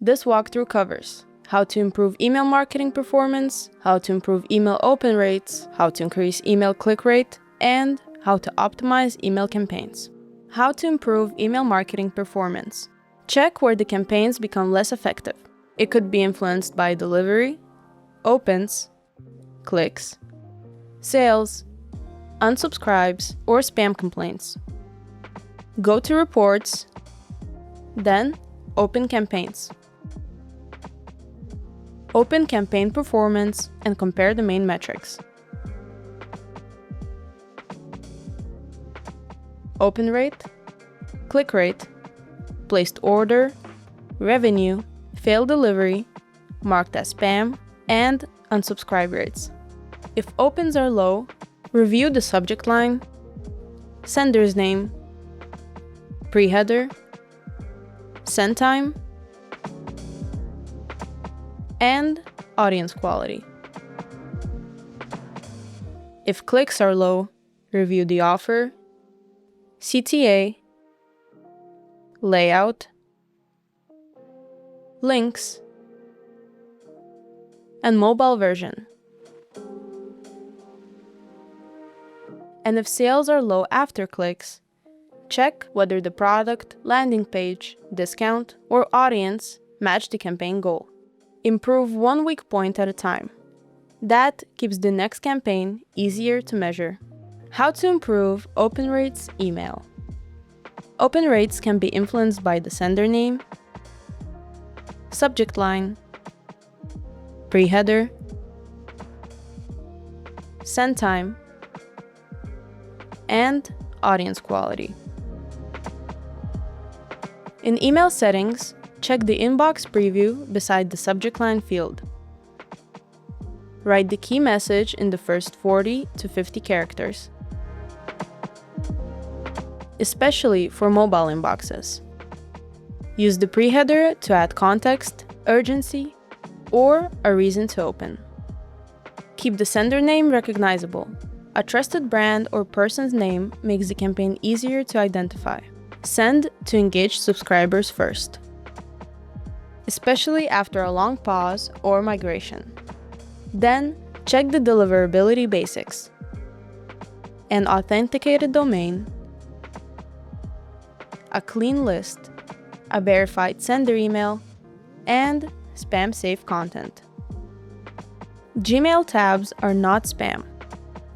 This walkthrough covers how to improve email marketing performance, how to improve email open rates, how to increase email click rate, and how to optimize email campaigns. How to improve email marketing performance. Check where the campaigns become less effective. It could be influenced by delivery, opens, clicks, sales, unsubscribes, or spam complaints. Go to Reports, then Open Campaigns. Open campaign performance and compare the main metrics. Open rate, click rate, placed order, revenue, failed delivery, marked as spam, and unsubscribe rates. If opens are low, review the subject line, sender's name, pre-header, send time, and audience quality. If clicks are low, review the offer, CTA, layout, links, and mobile version. And if sales are low after clicks, check whether the product, landing page, discount, or audience match the campaign goal. Improve 1 weak point at a time. That keeps the next campaign easier to measure. How to improve open rates email. Open rates can be influenced by the sender name, subject line, pre-header, send time, and audience quality. In email settings, check the inbox preview beside the subject line field. Write the key message in the first 40 to 50 characters, especially for mobile inboxes. Use the pre-header to add context, urgency, or a reason to open. Keep the sender name recognizable. A trusted brand or person's name makes the campaign easier to identify. Send to engage subscribers first, especially after a long pause or migration. Then, check the deliverability basics: an authenticated domain, a clean list, a verified sender email, and spam-safe content. Gmail tabs are not spam.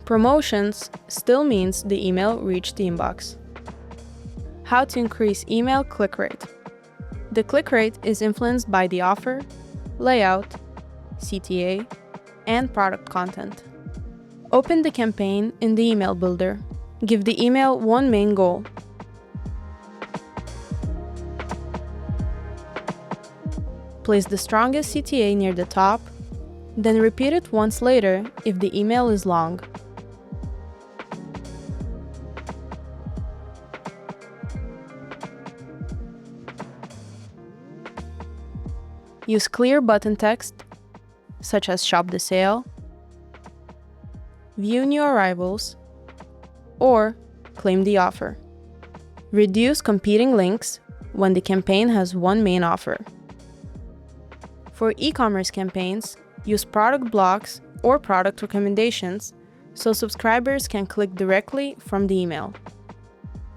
Promotions still means the email reached the inbox. How to increase email click rate. The click rate is influenced by the offer, layout, CTA, and product content. Open the campaign in the email builder. Give the email one main goal. Place the strongest CTA near the top, then repeat it once later if the email is long. Use clear button text, such as Shop the Sale, View New Arrivals, or Claim the Offer. Reduce competing links when the campaign has one main offer. For e-commerce campaigns, use product blocks or product recommendations so subscribers can click directly from the email.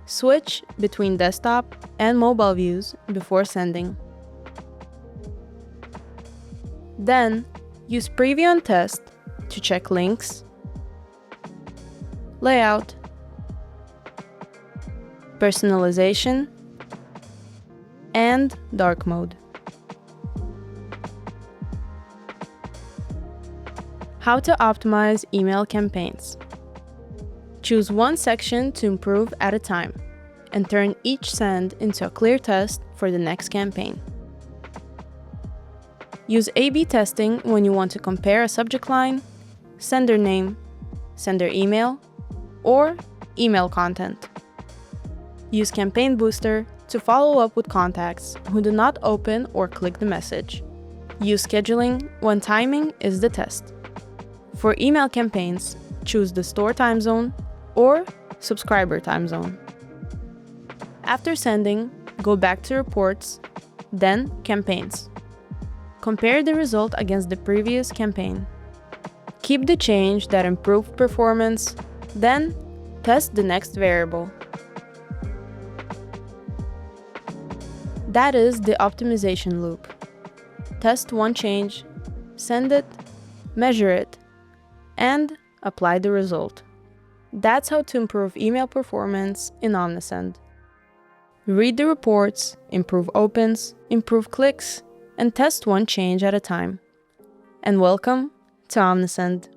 Switch between desktop and mobile views before sending. Then, use Preview and Test to check links, layout, personalization, and dark mode. How to optimize email campaigns. Choose one section to improve at a time, and turn each send into a clear test for the next campaign. Use A/B testing when you want to compare a subject line, sender name, sender email, or email content. Use Campaign Booster to follow up with contacts who do not open or click the message. Use scheduling when timing is the test. For email campaigns, choose the store time zone or subscriber time zone. After sending, go back to Reports, then Campaigns. Compare the result against the previous campaign. Keep the change that improved performance, then test the next variable. That is the optimization loop. Test one change, send it, measure it, and apply the result. That's how to improve email performance in Omnisend. Read the reports, improve opens, improve clicks, and test one change at a time. And welcome to Omnisend.